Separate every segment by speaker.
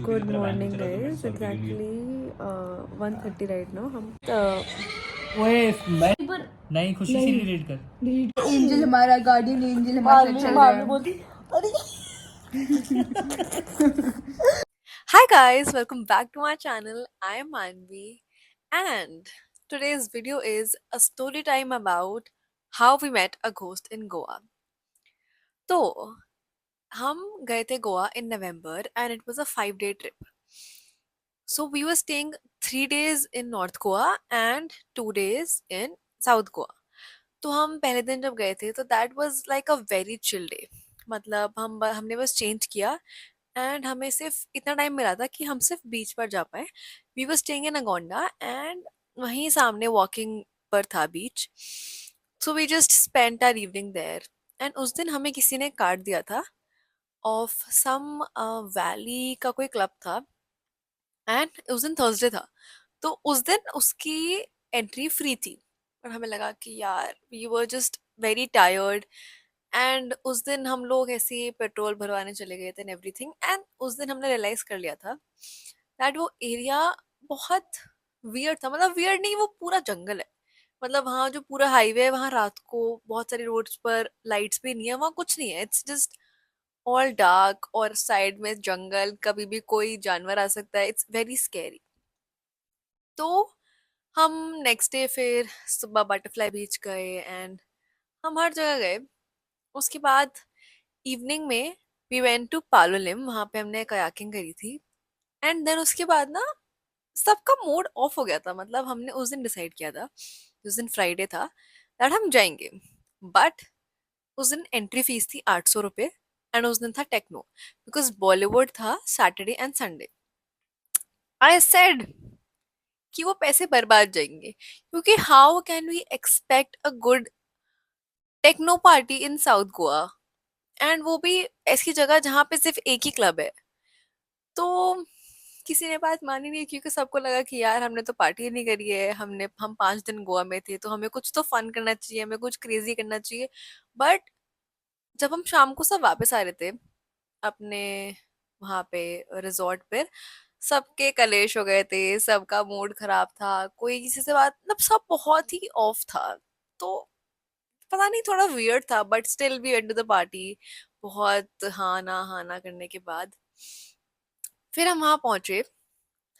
Speaker 1: Good morning guys exactly 1:30 right now हम
Speaker 2: ओए मैं नहीं खुशी से डिलीट कर।
Speaker 3: एंजल हमारा गार्डियन एंजल हमारे साथ चल रहा है।
Speaker 1: बोलती अरे Hi guys, welcome back to my channel. I am Manvi and today's video is a story time about how we met a ghost in Goa. तो हम गए थे Goa in November and it was a 5 day trip. So we were staying 3 days in North Goa and 2 days in South Goa. तो हम पहले दिन जब गए थे तो that was like a very chill day. मतलब हमने बस चेंज किया एंड हमें सिर्फ इतना टाइम मिला था कि हम सिर्फ बीच पर जा पाए. We were staying in Agonda and वहीं सामने वॉकिंग पर था beach. So we just spent our evening there. And उस दिन हमें किसी ने कार्ड दिया था ऑफ सम वैली का कोई क्लब था एंड उस दिन थर्सडे था. तो उस दिन उसकी एंट्री फ्री थी और हमें लगा कि यार we were just very tired. And उस दिन हम लोग ऐसे ही पेट्रोल भरवाने चले गए थे एंड एवरीथिंग. एंड उस दिन हमने रियलाइज कर लिया था दैट वो एरिया बहुत वियर्ड था. मतलब वियर्ड नहीं, वो पूरा जंगल है. मतलब वहाँ जो पूरा हाईवे है वहाँ रात को बहुत सारी रोड्स पर लाइट्स भी नहीं है, वहाँ कुछ नहीं है. इट्स जस्ट ऑल डार्क और साइड में जंगल, कभी भी कोई जानवर आ सकता है. It's very scary. तो हम नेक्स्ट डे फिर सुबह बटरफ्लाई बीच गए एंड हम हर जगह गए. उसके बाद इवनिंग में वी वेंट टू पालोलिम. वहाँ पे हमने कयाकिंग करी थी एंड देन उसके बाद ना सबका मूड ऑफ हो गया था. मतलब हमने उस दिन डिसाइड किया था, उस दिन फ्राइडे था, दैट हम जाएंगे. बट उस दिन एंट्री फीस थी 800 रुपये एंड उस दिन था टेक्नो बिकॉज बॉलीवुड था Saturday and Sunday. I said कि वो पैसे बर्बाद जाएंगे क्योंकि how can we expect a good techno party in south Goa and वो भी ऐसी जगह जहाँ पे सिर्फ एक ही क्लब है. तो किसी ने बात मानी नहीं क्योंकि सबको लगा कि यार हमने तो पार्टी नहीं करी है, हम 5 दिन गोवा में थे तो हमें कुछ तो फन करना चाहिए, हमें कुछ क्रेजी करना चाहिए. बट जब हम शाम को सब वापस आ रहे थे अपने वहाँ पे रिजॉर्ट पे, सबके कलेश हो गए थे, सबका मूड खराब था, कोई किसी से बात, मतलब सब बहुत ही ऑफ था. तो पता नहीं, थोड़ा वियर्ड था but still we went to the party. बहुत हाँ ना करने के बाद फिर हम वहाँ पहुंचे.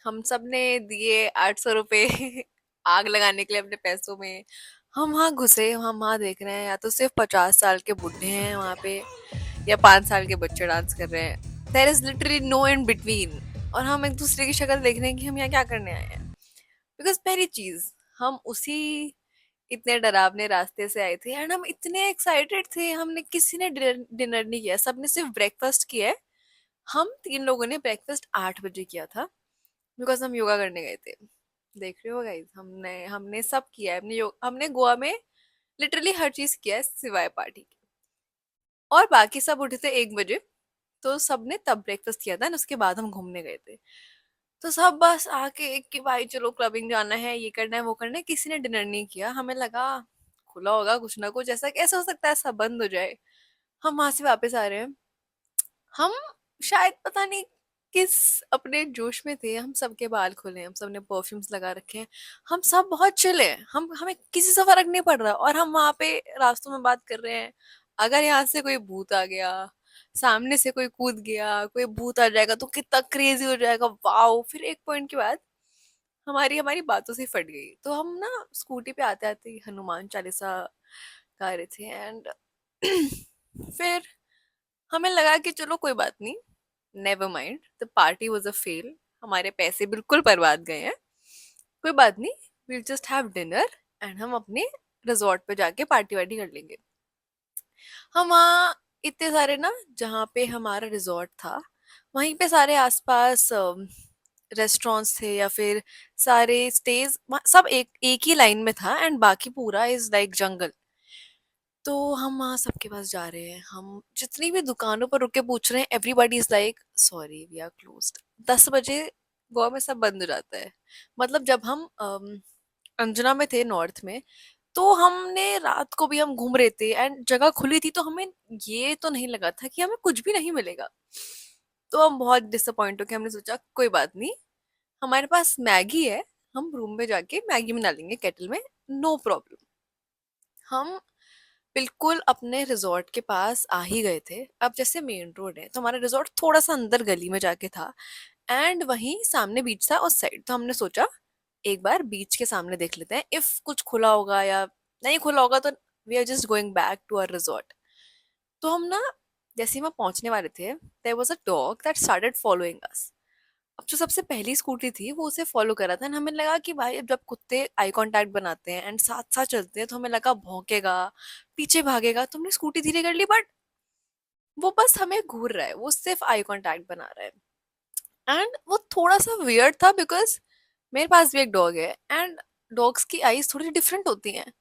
Speaker 1: हम सब ने दिए 800 रुपये आग लगाने के लिए अपने पैसों में. हम वहाँ घुसे, हम वहाँ देख रहे हैं या तो सिर्फ 50 साल के बुढ़े हैं वहाँ पे या 5 साल के बच्चे डांस कर रहे हैं. There is literally no in between. और हम एक दूसरे की शक्ल देख रहे हैं कि हम यहाँ क्या करने आए हैं. बिकॉज पहली चीज, हम उसी इतने डरावने रास्ते से आए थे एंड हम इतने एक्साइटेड थे. हमने किसी ने डिनर नहीं किया, सबने सिर्फ ब्रेकफास्ट किया है. हम 3 लोगों ने ब्रेकफास्ट 8 बजे किया था बिकॉज हम योगा करने गए थे. देख रहे हो गाइस, हमने हमने सब किया है. हमने गोवा में लिटरली हर चीज किया है सिवाय पार्टी के. और बाकी सब उठे थे 1 बजे, तो सबने तब ब्रेकफास्ट किया था और उसके बाद हम घूमने गए थे. तो सब बस आके एक कि भाई चलो क्लबिंग जाना है, ये करना है वो करना है. किसी ने डिनर नहीं किया. हमें लगा खुला होगा कुछ ना कुछ, ऐसा कैसे हो सकता है सब बंद हो जाए. हम वहां से वापस आ रहे हैं. हम शायद पता नहीं किस अपने जोश में थे, हम सबके बाल खोले, हम सबने परफ्यूम्स लगा रखे हैं, हम सब बहुत चिल हैं. हमें किसी से फर्क नहीं पड़ रहा और हम वहां पे रास्तों में बात कर रहे हैं. अगर यहाँ से कोई भूत आ गया, सामने से कोई कूद गया, कोई भूत आ जाएगा तो कितना क्रेजी हो जाएगा. वाओ. फिर एक पॉइंट के बाद हमारी हमारी बातों से फट गई. तो हम ना स्कूटी पे आते आते हनुमान चालीसा गा रहे थे एंड फिर हमें लगा कि चलो कोई बात नहीं, never mind, the party was a fail, हमारे पैसे बिल्कुल बर्बाद गए हैं, कोई बात नहीं, will just have dinner and हम अपने रिजॉर्ट पे जाके पार्टी वार्टी कर लेंगे. हम वहाँ इतने सारे ना, जहाँ पे हमारा रिजॉर्ट था वहीं पे सारे आसपास रेस्टोरेंट्स थे या फिर सारे स्टेज सब एक एक ही लाइन में था एंड बाकी पूरा इज लाइक जंगल. तो हम वहाँ सबके पास जा रहे हैं, हम जितनी भी दुकानों पर रुक के पूछ रहे हैं, everybody is like sorry we are closed. 10 बजे गोवा में सब बंद हो जाता है. मतलब जब हम अंजना में थे नॉर्थ में, तो हमने रात को भी हम घूम रहे थे एंड जगह खुली थी तो हमें ये तो नहीं लगा था कि हमें कुछ भी नहीं मिलेगा. तो हम बहुत डिसअपॉइंट हो के हमने सोचा कोई बात नहीं, हमारे पास मैगी है, हम रूम में जाके मैगी बना लेंगे केटल में, नो प्रॉब्लम। हम बिल्कुल अपने रिजॉर्ट के पास आ ही गए थे। अब जैसे मेन रोड है तो हमारा रिजॉर्ट थोड़ा सा अंदर गली में जाके था, एंड वहीं सामने बीच था उस साइड। तो हमने सोचा एक बार बीच के सामने देख लेते हैं, इफ कुछ खुला होगा या नहीं खुला होगा तो we are just going back to our resort. तो हम ना जैसे ही वहाँ पहुंचने वाले थे, there was a dog that started following us. अब जो सबसे पहली स्कूटी थी वो उसे फॉलो कर रहा था, एंड हमें लगा कि भाई अब जब कुत्ते आई कांटेक्ट बनाते हैं एंड साथ साथ चलते हैं तो हमें लगा भौंकेगा, पीछे भागेगा, तो हमने स्कूटी धीरे कर ली, बट वो बस हमें घूर रहा है, वो सिर्फ आई कांटेक्ट बना रहा है। एंड वो थोड़ा सा वियर्ड था बिकॉज मेरे पास भी एक डॉग है एंड डॉग्स की आईज थोड़ी डिफरेंट होती हैं,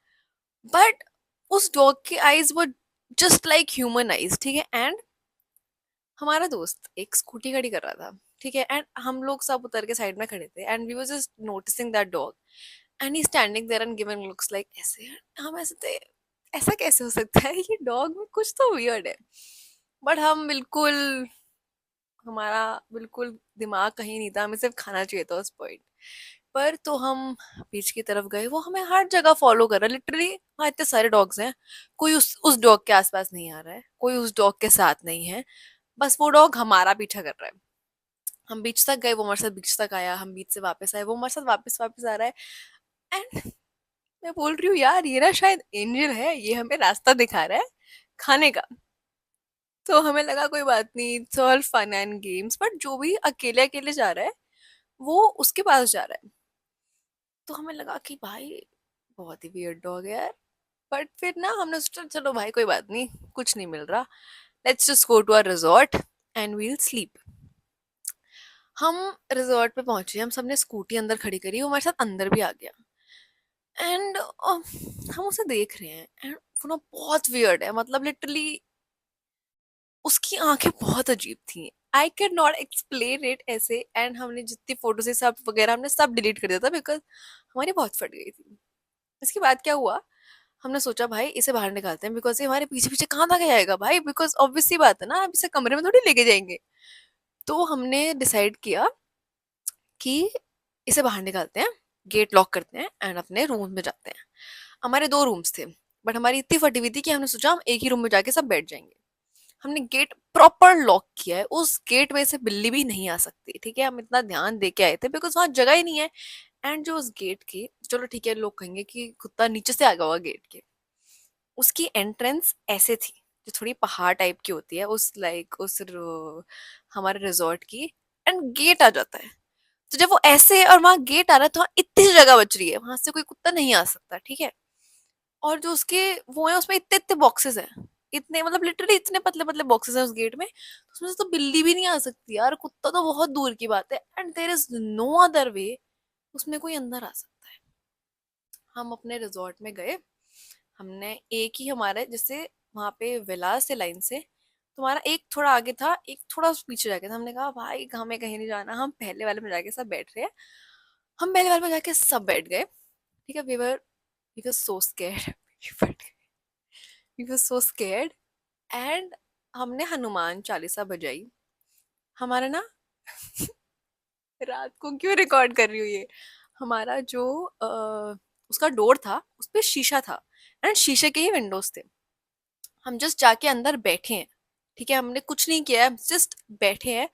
Speaker 1: बट उस डॉग की आईज वो जस्ट लाइक ह्यूमन आईज, ठीक है। एंड हमारा दोस्त एक स्कूटी खड़ी कर रहा था, ठीक है, एंड हम लोग सब उतर के साइड में खड़े थे and we were just noticing that dog, and he standing there and giving looks like ऐसे। हम ऐसे थे, ऐसा कैसे हो सकता है, ये डॉग में कुछ तो वियर्ड है। बट हम बिल्कुल, हमारा बिल्कुल दिमाग कहीं नहीं था, हमें सिर्फ खाना चाहिए था उस पॉइंट पर। तो हम बीच की तरफ गए, वो हमें हर जगह फॉलो कर रहा है लिटरली। वहाँ इतने सारे डॉग्स हैं, कोई उस डॉग के आसपास नहीं आ रहा है, कोई उस डॉग के साथ नहीं है, बस वो डॉग हमारा पीछा कर रहा है। हम बीच तक गए, वो हमारे साथ बीच तक आया, हम बीच से वापस आए, वो हमारे साथ वापस वापस आ रहा है। एंड मैं बोल रही हूँ यार ये ना शायद एंजल है, ये हमें रास्ता दिखा रहा है खाने का। तो हमें लगा कोई बात नहीं, it's all fun and games, but जो भी अकेले अकेले जा रहा है वो उसके पास जा रहा है। तो हमें लगा कि भाई बहुत ही वियर्ड डॉग है यार। बट फिर ना हमने सोचा चलो भाई कोई बात नहीं, कुछ नहीं मिल रहा, let's just go to our resort and we'll sleep. हम रिजॉर्ट पे पहुंचे, हम सबने स्कूटी अंदर खड़ी करी, वो हमारे साथ अंदर भी आ गया। एंड हम उसे देख रहे हैं एंड वो ना बहुत वियर्ड है, मतलब लिटरली उसकी आंखें बहुत अजीब थी। I can not explain it ऐसे। एंड हमने जितनी फोटोज ये सब वगैरह हमने सब डिलीट कर दिया था बिकॉज हमारी बहुत फट गई थी। इसके बाद क्या हुआ, हमने सोचा भाई इसे बाहर निकालते हैं बिकॉज ये हमारे पीछे पीछे कहाँ तक जाएगा भाई, बिकॉज ऑब्वियस सी बात है ना, अब इसे कमरे में थोड़ी लेके जाएंगे। तो हमने डिसाइड किया कि इसे बाहर निकालते हैं, गेट लॉक करते हैं एंड अपने रूम में जाते हैं। हमारे दो रूम्स थे, बट हमारी इतनी फटी हुई थी कि हमने सोचा हम एक ही रूम में जाके सब बैठ जाएंगे। हमने गेट प्रॉपर लॉक किया है, उस गेट में से बिल्ली भी नहीं आ सकती, ठीक है, हम इतना ध्यान दे के आए थे बिकॉज वहां जगह ही नहीं है। एंड जो उस गेट की, चलो ठीक है लोग कहेंगे कि कुत्ता नीचे से आ गया होगा गेट के, उसकी एंट्रेंस ऐसे थी जो थोड़ी पहाड़ टाइप की होती है उस लाइक हमारे रिजॉर्ट की, एंड गेट आ जाता है। तो जब वो ऐसे और वहां गेट आ रहा है तो वहाँ इतनी सी जगह बच रही है, वहां से कोई कुत्ता नहीं आ सकता, ठीक है। और जो उसके वो है उसमें इतने इतने बॉक्सेस हैं, इतने मतलब लिटरली इतने पतले पतले बॉक्सेस हैं उस गेट में, तो उसमें से तो बिल्ली भी नहीं आ सकती यार, कुत्ता तो बहुत दूर की बात है, and there is no other way उसमें कोई अंदर आ सकता है। हम अपने रिजॉर्ट में गए, हमने एक ही हमारे जैसे वहां पे विलास से लाइन से तुम्हारा एक थोड़ा आगे था, एक थोड़ा पीछे जाके था, हमने कहा भाई हमें कहीं नहीं जाना, हम पहले वाले में जाके सब बैठ रहे हैं। हम पहले वाले में जाके सब बैठ गए, ठीक है। We were so scared we were so scared. And हमने हनुमान चालीसा बजाई। हमारा ना रात को क्यों रिकॉर्ड कर रही हूँ ये, हमारा जो उसका डोर था उस पे शीशा था एंड शीशे के ही विंडोज थे। हम जस्ट जाके अंदर बैठे हैं, ठीक है, हमने कुछ नहीं किया है, जस्ट बैठे हैं।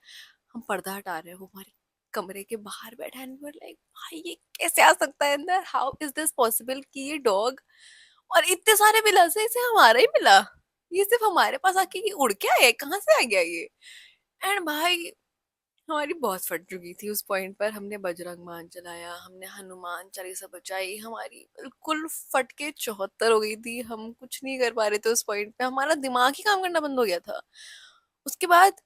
Speaker 1: हम पर्दा हटा रहे हैं, वो हमारे कमरे के बाहर बैठा है, लाइक भाई ये कैसे आ सकता है अंदर, हाउ इज दिस पॉसिबल कि ये डॉग और इतने सारे मिला से इसे हमारा ही मिला, ये सिर्फ हमारे पास आके ये उड़ के आया है, कहाँ से आ गया ये। एंड भाई हमारी बहुत फट चुकी थी उस पॉइंट पर, हमने बजरंग मान चलाया, हमने हनुमान चालीसा बचाई, हमारी बिल्कुल फट के 74 हो गई थी, हम कुछ नहीं कर पा रहे थे उस पॉइंट पे, हमारा दिमाग ही काम करना बंद हो गया था। उसके बाद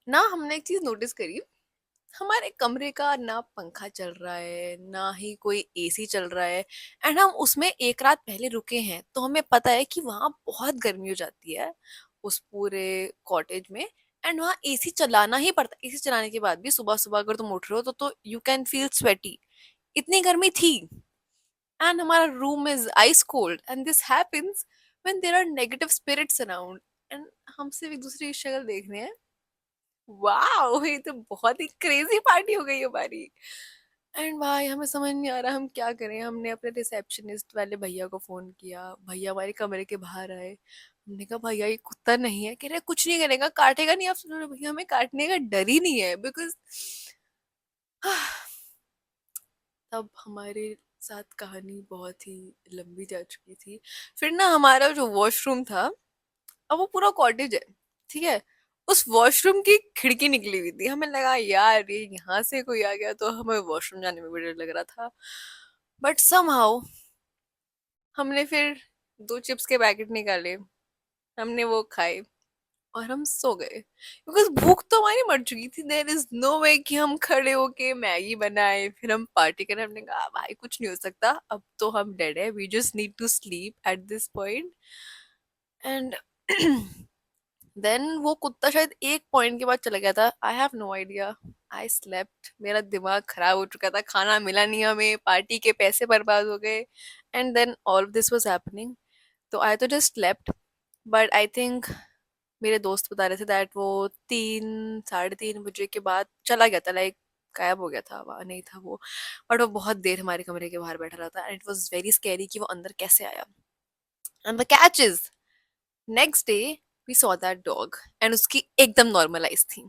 Speaker 1: ना हमने एक चीज नोटिस करी, हमारे कमरे का ना पंखा चल रहा है ना ही कोई एसी चल रहा है। एंड हम उसमें एक रात पहले रुके हैं तो हमें पता है कि वहां बहुत गर्मी हो जाती है उस पूरे कॉटेज में, एंड वहां एसी चलाना ही पड़ता है। एसी चलाने के बाद भी सुबह सुबह अगर तुम उठ रहे हो तो यू कैन फील स्वेटी, इतनी गर्मी थी। एंड हमारा room is ice cold and this happens when there are negative spirits around. And हम सिर्फ एक दूसरे की शक्ल देख रहे हैं, वाओ, ये तो बहुत ही क्रेजी पार्टी हो गई हमारी। एंड भाई हमें समझ नहीं आ रहा हम क्या करें। हमने अपने रिसेप्शनिस्ट वाले भैया को फोन किया, भैया हमारे कमरे के बाहर आए। हमने कहा भैया ये कुत्ता नहीं है, कह रहे कुछ नहीं करेगा, काटेगा नहीं। आप सुन रहे हो भैया, हमें काटने का डर ही नहीं है बिकॉज तब हमारे साथ कहानी बहुत ही लंबी जा चुकी थी। फिर ना हमारा जो वॉशरूम था, अब वो पूरा कॉटेज है, ठीक है, उस वॉशरूम की खिड़की निकली हुई थी। हमें लगा यार ये यहाँ से कोई आ गया तो हमें वॉशरूम जाने में भी डर लग रहा था। बट समहाउ हमने फिर 2 चिप्स के पैकेट निकाले, हमने वो खाए और हम सो गए बिकॉज भूख तो हमारी मर चुकी थी। देयर इज नो वे कि हम खड़े होके मैगी बनाए फिर हम पार्टी करें। हमने कहा भाई कुछ नहीं हो सकता, अब तो हम डेड है, we just need to sleep at this point. And then वो कुत्ता शायद एक पॉइंट के बाद चला गया था, I have no idea. I slept, मेरा दिमाग खराब हो चुका था, खाना मिला नहीं हमें, पार्टी के पैसे बर्बाद हो गए। And then all this was happening, तो आई तो just slept. But I think मेरे दोस्त बता रहे थे दैट वो 3 साढ़े 3 बजे के बाद चला गया था, लाइक गायब हो गया था, वहाँ नहीं था वो। बट वो बहुत देर हमारे कमरे के बाहर बैठा रहा था and it was very scary कि वो अंदर कैसे आया। And the catch is next day we saw that dog and उसकी एकदम नॉर्मल आइज थी।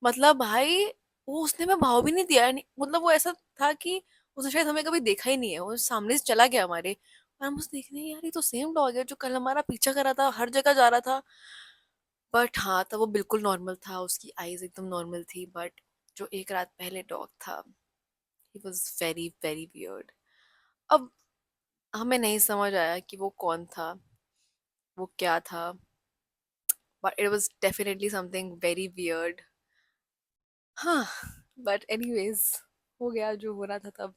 Speaker 1: मतलब भाई वो उसने में भाव भी नहीं दिया, मतलब वो ऐसा था कि उसने शायद हमें कभी देखा ही नहीं है, वो सामने से चला गया हमारे। और हम उसे देख रहे हैं यार ये तो सेम डॉग है जो कल हमारा पीछा कर रहा था, हर जगह जा रहा था। बट हाँ तब वो बिल्कुल नॉर्मल था, उसकी आईज एकदम नॉर्मल थी। बट जो एक रात पहले डॉग था, he was very very weird. अब हमें नहीं समझ आया कि वो कौन था, वो क्या था, but it was definitely something very weird. हाँ, बट एनीवेज हो गया जो हो रहा था तब।